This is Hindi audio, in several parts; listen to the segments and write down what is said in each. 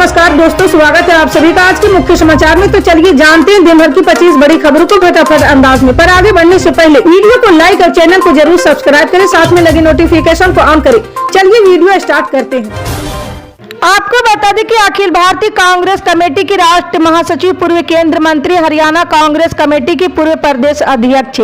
नमस्कार दोस्तों, स्वागत है आप सभी का आज के मुख्य समाचार में। तो चलिए जानते हैं दिन भर की 25 बड़ी खबरों को फटाफट अंदाज में। पर आगे बढ़ने से पहले वीडियो को लाइक और चैनल को जरूर सब्सक्राइब करें, साथ में लगे नोटिफिकेशन को ऑन करें। चलिए वीडियो स्टार्ट करते हैं। आपको बता दें कि अखिल भारतीय कांग्रेस कमेटी की राष्ट्रीय महासचिव, पूर्व केंद्रीय मंत्री, हरियाणा कांग्रेस कमेटी की पूर्व प्रदेश अध्यक्ष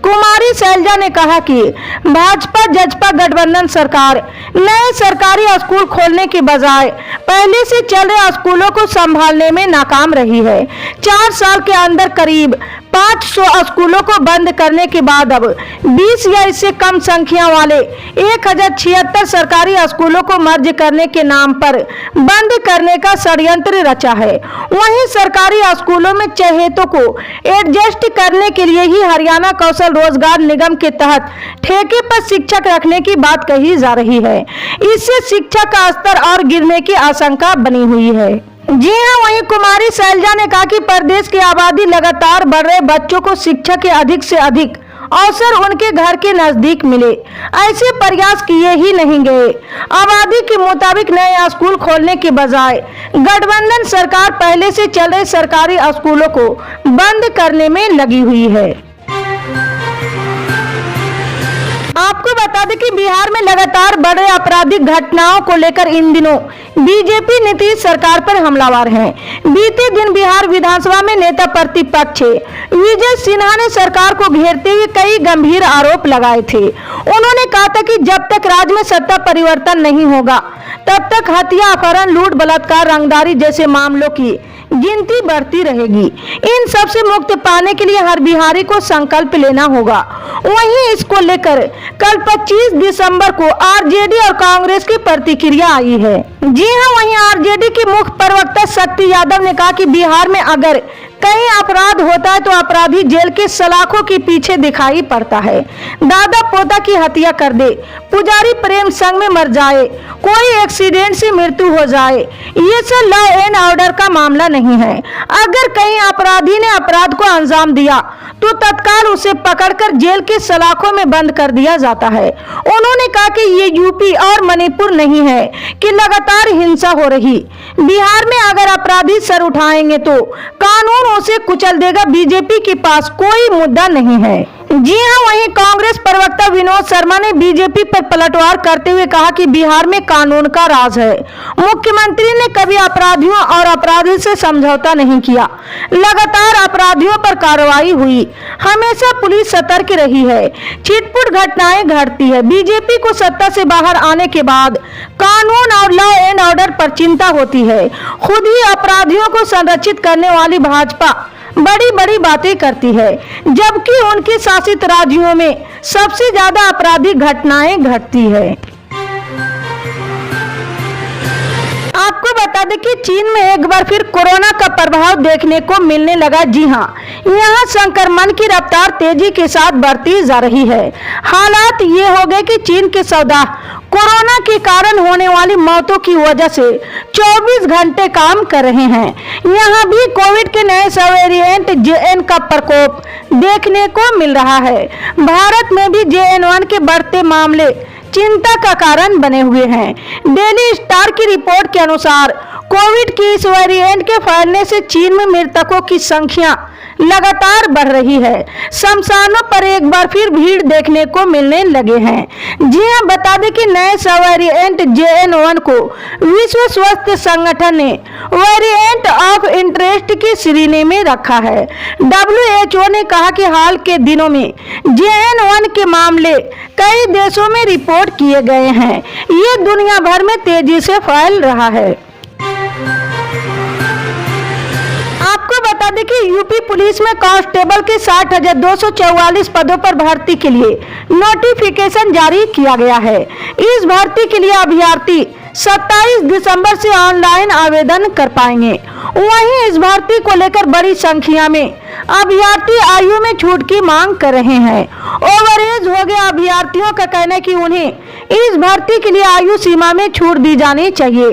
कुमारी शैलजा ने कहा कि भाजपा जजपा गठबंधन सरकार नए सरकारी स्कूल खोलने की बजाय पहले से चल रहे स्कूलों को संभालने में नाकाम रही है। 4 साल के अंदर करीब 500 स्कूलों को बंद करने के बाद अब 20 या इससे कम संख्या वाले 1076 सरकारी स्कूलों को मर्ज करने के नाम पर बंद करने का षड्यंत्र रचा है। वहीं सरकारी स्कूलों में चहेतों को एडजस्ट करने के लिए ही हरियाणा कौशल रोजगार निगम के तहत ठेके पर शिक्षक रखने की बात कही जा रही है। इससे शिक्षा का स्तर और गिरने की आशंका बनी हुई है। जी हां, वहीं कुमारी शैलजा ने कहा कि प्रदेश की आबादी लगातार बढ़ रहे बच्चों को शिक्षा के अधिक से अधिक अवसर उनके घर के नजदीक मिले, ऐसे प्रयास किए ही नहीं गए। आबादी के मुताबिक नए स्कूल खोलने के बजाय गठबंधन सरकार पहले से चल रहे सरकारी स्कूलों को बंद करने में लगी हुई है। आपको बता दें कि बिहार में लगातार बढ़ रहे आपराधिक घटनाओं को लेकर इन दिनों बीजेपी नीतीश सरकार पर हमलावर है। बीते दिन बिहार विधानसभा में नेता प्रतिपक्ष विजय सिन्हा ने सरकार को घेरते हुए कई गंभीर आरोप लगाए थे। उन्होंने कहा था कि जब तक राज्य में सत्ता परिवर्तन नहीं होगा तब तक हत्या, अपहरण, लूट, बलात्कार, रंगदारी जैसे मामलों की गिनती बढ़ती रहेगी। इन सब से मुक्ति पाने के लिए हर बिहारी को संकल्प लेना होगा। वहीं इसको लेकर कल 25 दिसंबर को आरजेडी और कांग्रेस की प्रतिक्रिया आई है। जी हां, वहीं आरजेडी के मुख्य प्रवक्ता शक्ति यादव ने कहा कि बिहार में अगर कहीं अपराध होता है तो अपराधी जेल के सलाखों के पीछे दिखाई पड़ता है। दादा पोता की हत्या कर दे, पुजारी प्रेम संग में मर जाए, कोई एक्सीडेंट से मृत्यु हो जाए, ये सब लॉ एंड ऑर्डर का मामला नहीं है। अगर कहीं अपराधी ने अपराध को अंजाम दिया तो तत्काल उसे पकड़कर जेल के सलाखों में बंद कर दिया जाता है। उन्होंने कहा कि ये यूपी और मणिपुर नहीं है कि लगातार हिंसा हो रही। बिहार में अगर अपराधी सर उठाएंगे तो कानून उसे कुचल देगा। बीजेपी के पास कोई मुद्दा नहीं है। जी हां, वहीं कांग्रेस प्रवक्ता विनोद शर्मा ने बीजेपी पर पलटवार करते हुए कहा कि बिहार में कानून का राज है। मुख्यमंत्री ने कभी अपराधियों और अपराधी से समझौता नहीं किया। लगातार अपराधियों पर कार्रवाई हुई। हमेशा पुलिस सतर्क रही है। छिटपुट घटनाएं घटती है। बीजेपी को सत्ता से बाहर आने के बाद कानून और लॉ एंड ऑर्डर पर चिंता होती है। खुद ही अपराधियों को संरक्षित करने वाली भाजपा बड़ी बड़ी बातें करती है, जबकि उनके शासित राज्यों में सबसे ज्यादा आपराधिक घटनाएं घटती है। आपको बता दें कि चीन में एक बार फिर कोरोना का प्रभाव देखने को मिलने लगा। जी हां, यहाँ संक्रमण की रफ्तार तेजी के साथ बढ़ती जा रही है। हालात ये हो गए कि चीन के सौदा कोरोना के कारण होने वाली मौतों की वजह से 24 घंटे काम कर रहे हैं। यहाँ भी कोविड के नए सब वेरिएंट JN का प्रकोप देखने को मिल रहा है। भारत में भी JN1 के बढ़ते मामले चिंता का कारण बने हुए हैं। डेली स्टार की रिपोर्ट के अनुसार कोविड की इस वेरिएंट के फैलने से चीन में मृतकों की संख्या लगातार बढ़ रही है। शमशानों पर एक बार फिर भीड़ देखने को मिलने लगे हैं। जी हां, बता दें कि नए सब वेरिएंट JN1 को विश्व स्वास्थ्य संगठन ने वेरिएंट ऑफ इंटरेस्ट की श्रेणी में रखा है। WHO ने कहा कि हाल के दिनों में JN1 के मामले कई देशों में रिपोर्ट किए गए हैं। ये दुनिया भर में तेजी से फैल रहा है। आपको बता दें कि यूपी पुलिस में कांस्टेबल के 60,244 पदों पर भर्ती के लिए नोटिफिकेशन जारी किया गया है। इस भर्ती के लिए अभ्यर्थी 27 दिसंबर से ऑनलाइन आवेदन कर पाएंगे। वहीं इस भर्ती को लेकर बड़ी संख्या में अभ्यर्थी आयु में छूट की मांग कर रहे हैं। ओवरएज हो गए अभ्यर्थियों का कहना है कि उन्हें इस भर्ती के लिए आयु सीमा में छूट दी जानी चाहिए।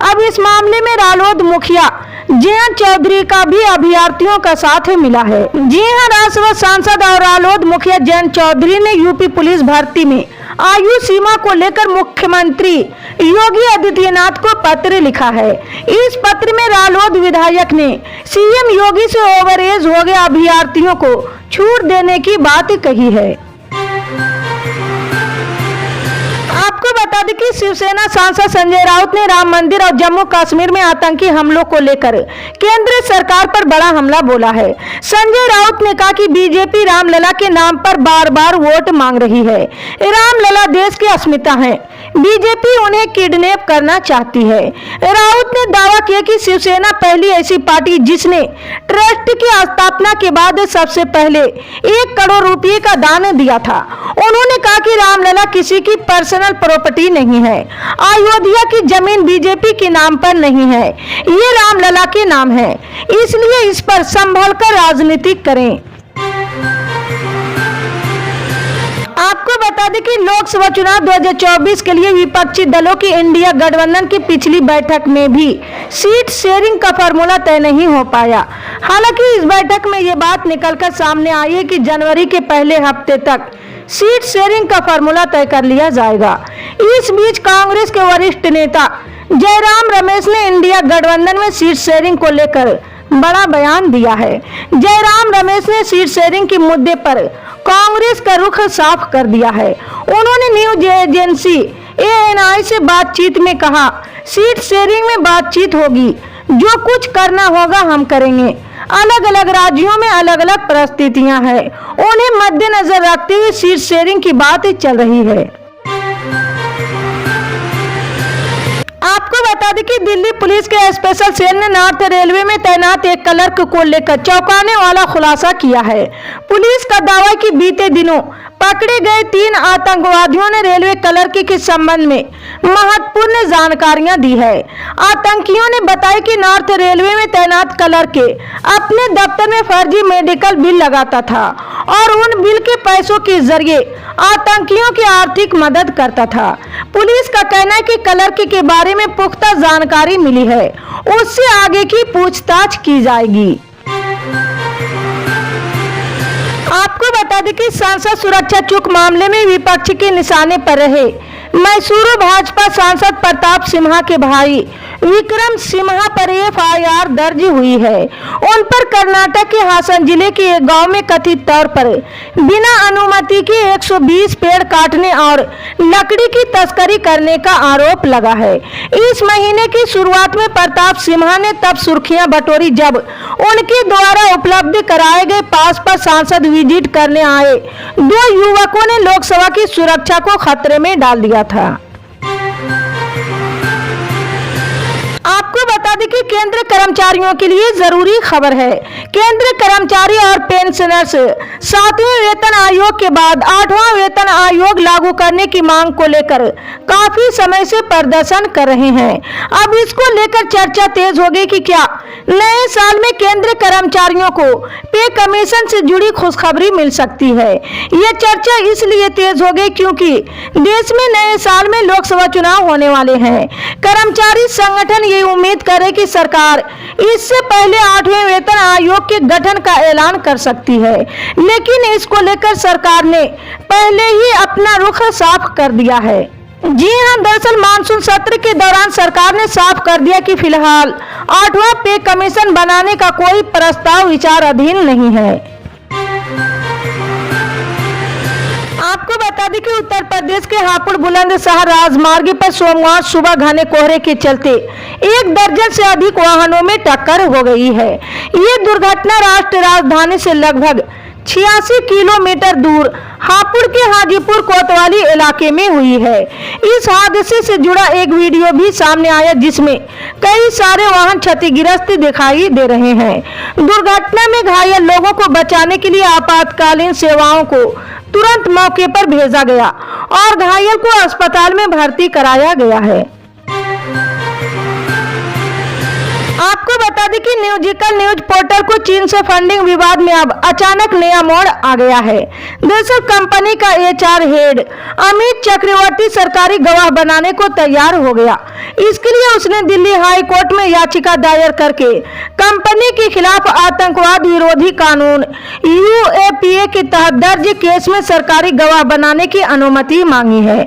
अब इस मामले में रालोद मुखिया जयंत चौधरी का भी अभ्यर्थियों का साथ मिला है। जी हां, राज्यसभा सांसद और रालोद मुखिया जयंत चौधरी ने यूपी पुलिस भर्ती में आयु सीमा को लेकर मुख्यमंत्री योगी आदित्यनाथ को पत्र लिखा है। इस पत्र में रालोद विधायक ने सीएम योगी से ओवरएज हो गए अभ्यर्थियों को छूट देने की बात कही है। आपको बता दें कि शिवसेना सांसद संजय राउत ने राम मंदिर और जम्मू कश्मीर में आतंकी हमलों को लेकर केंद्र सरकार पर बड़ा हमला बोला है। संजय राउत ने कहा कि बीजेपी रामलला के नाम पर बार बार वोट मांग रही है। रामलला देश की अस्मिता है, बीजेपी उन्हें किडनैप करना चाहती है। राउत ने दावा किया कि शिवसेना पहली ऐसी पार्टी जिसने ट्रस्ट की स्थापना के बाद सबसे पहले 1 करोड़ रुपए का दान दिया था। उन्होंने कहा कि रामलला किसी की पर्सनल प्रॉपर्टी नहीं है। अयोध्या की जमीन बीजेपी के नाम पर नहीं है, ये रामलला के नाम है, इसलिए इस पर संभल कर राजनीति करें। आपको बता दें कि लोकसभा चुनाव 2024 के लिए विपक्षी दलों की इंडिया गठबंधन की पिछली बैठक में भी सीट शेयरिंग का फॉर्मूला तय नहीं हो पाया। हालांकि इस बैठक में ये बात निकलकर सामने आई है कि जनवरी के पहले हफ्ते तक सीट शेयरिंग का फॉर्मूला तय कर लिया जाएगा। इस बीच कांग्रेस के वरिष्ठ नेता जयराम रमेश ने इंडिया गठबंधन में सीट शेयरिंग को लेकर बड़ा बयान दिया है। जयराम रमेश ने सीट शेयरिंग के मुद्दे पर कांग्रेस का रुख साफ कर दिया है। उन्होंने न्यूज एजेंसी ANI से बातचीत में कहा, सीट शेयरिंग में बातचीत होगी, जो कुछ करना होगा हम करेंगे। अलग अलग राज्यों में अलग अलग परिस्थितियां हैं, उन्हें मद्देनजर रखते हुए सीट शेयरिंग की बात चल रही है। आपको बता दें कि दिल्ली पुलिस के स्पेशल सेल ने नॉर्थ रेलवे में तैनात एक क्लर्क को लेकर चौंकाने वाला खुलासा किया है। पुलिस का दावा है कि बीते दिनों पकड़े गए 3 आतंकवादियों ने रेलवे क्लर्क के संबंध में महत्वपूर्ण जानकारियां दी है। आतंकियों ने बताया कि नॉर्थ रेलवे में तैनात क्लर्क अपने दफ्तर में फर्जी मेडिकल बिल लगाता था और उन बिल के पैसों के जरिए आतंकियों की आर्थिक मदद करता था। पुलिस का कहना है कि क्लर्क के बारे में पुख्ता जानकारी मिली है, उससे आगे की पूछताछ की जाएगी। आपको बता दें कि सांसद सुरक्षा चूक मामले में विपक्ष के निशाने पर रहे मैसूरू भाजपा सांसद प्रताप सिम्हा के भाई विक्रम सिम्हा पर FIR दर्ज हुई है। उन पर कर्नाटक के हासन जिले के एक गांव में कथित तौर पर बिना अनुमति के 120 पेड़ काटने और लकड़ी की तस्करी करने का आरोप लगा है। इस महीने की शुरुआत में प्रताप सिम्हा ने तब सुर्खियां बटोरी जब उनके द्वारा उपलब्ध कराए गए पास पर सांसद विजिट करने आए 2 युवकों ने लोकसभा की सुरक्षा को खतरे में डाल दिया था। आपको बता दें कि केंद्र कर्मचारियों के लिए जरूरी खबर है। केंद्र कर्मचारी और पेंशनर्स 7वें वेतन आयोग के बाद 8वां वेतन आयोग लागू करने की मांग को लेकर काफी समय से प्रदर्शन कर रहे हैं। अब इसको लेकर चर्चा तेज हो गई कि क्या नए साल में केंद्र कर्मचारियों को पे कमीशन से जुड़ी खुशखबरी मिल सकती है। यह चर्चा इसलिए तेज हो गई क्योंकि देश में नए साल में लोकसभा चुनाव होने वाले हैं। कर्मचारी संगठन ये उम्मीद करे कि सरकार इससे पहले 8वें वेतन आयोग के गठन का ऐलान कर सकती है, लेकिन इसको लेकर सरकार ने पहले ही अपना रुख साफ कर दिया है। जी हां, दरअसल मानसून सत्र के दौरान सरकार ने साफ कर दिया कि फिलहाल 8वां पे कमीशन बनाने का कोई प्रस्ताव विचाराधीन नहीं है। आपको बता दें कि उत्तर प्रदेश के हापुड़ बुलंदशहर राजमार्ग पर सोमवार सुबह घने कोहरे के चलते 1 दर्जन से अधिक वाहनों में टक्कर हो गई है। ये दुर्घटना राष्ट्रीय राजधानी से लगभग 86 किलोमीटर दूर हापुड़ के हाजीपुर कोतवाली इलाके में हुई है। इस हादसे से जुड़ा एक वीडियो भी सामने आया जिसमें कई सारे वाहन क्षतिग्रस्त दिखाई दे रहे हैं। दुर्घटना में घायल लोगों को बचाने के लिए आपातकालीन सेवाओं को तुरंत मौके पर भेजा गया और घायल को अस्पताल में भर्ती कराया गया है। आपको बता बता दें कि न्यूजिकल न्यूज पोर्टल को चीन से फंडिंग विवाद में अब अचानक नया मोड़ आ गया है। दरअसल कंपनी का एचआर हेड अमित चक्रवर्ती सरकारी गवाह बनाने को तैयार हो गया। इसके लिए उसने दिल्ली हाई कोर्ट में याचिका दायर करके कंपनी के खिलाफ आतंकवाद विरोधी कानून यूएपीए के तहत दर्ज केस में सरकारी गवाह बनाने की अनुमति मांगी है।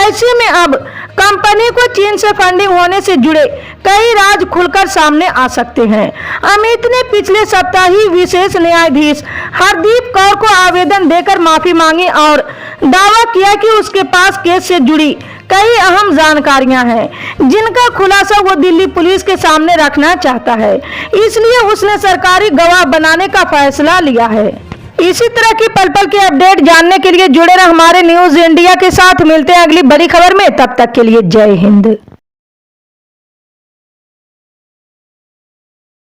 ऐसे में अब कंपनी को चीन से फंडिंग होने से जुड़े कई राज खुलकर सामने आ सकते हैं। अमित ने पिछले सप्ताह ही विशेष न्यायाधीश हरदीप कौर को आवेदन देकर माफी मांगी और दावा किया कि उसके पास केस से जुड़ी कई अहम जानकारियां हैं जिनका खुलासा वो दिल्ली पुलिस के सामने रखना चाहता है, इसलिए उसने सरकारी गवाह बनाने का फैसला लिया है। इसी तरह की पल पल के अपडेट जानने के लिए जुड़े रहे हमारे न्यूज इंडिया के साथ। मिलते हैं अगली बड़ी खबर में, तब तक के लिए जय हिंद।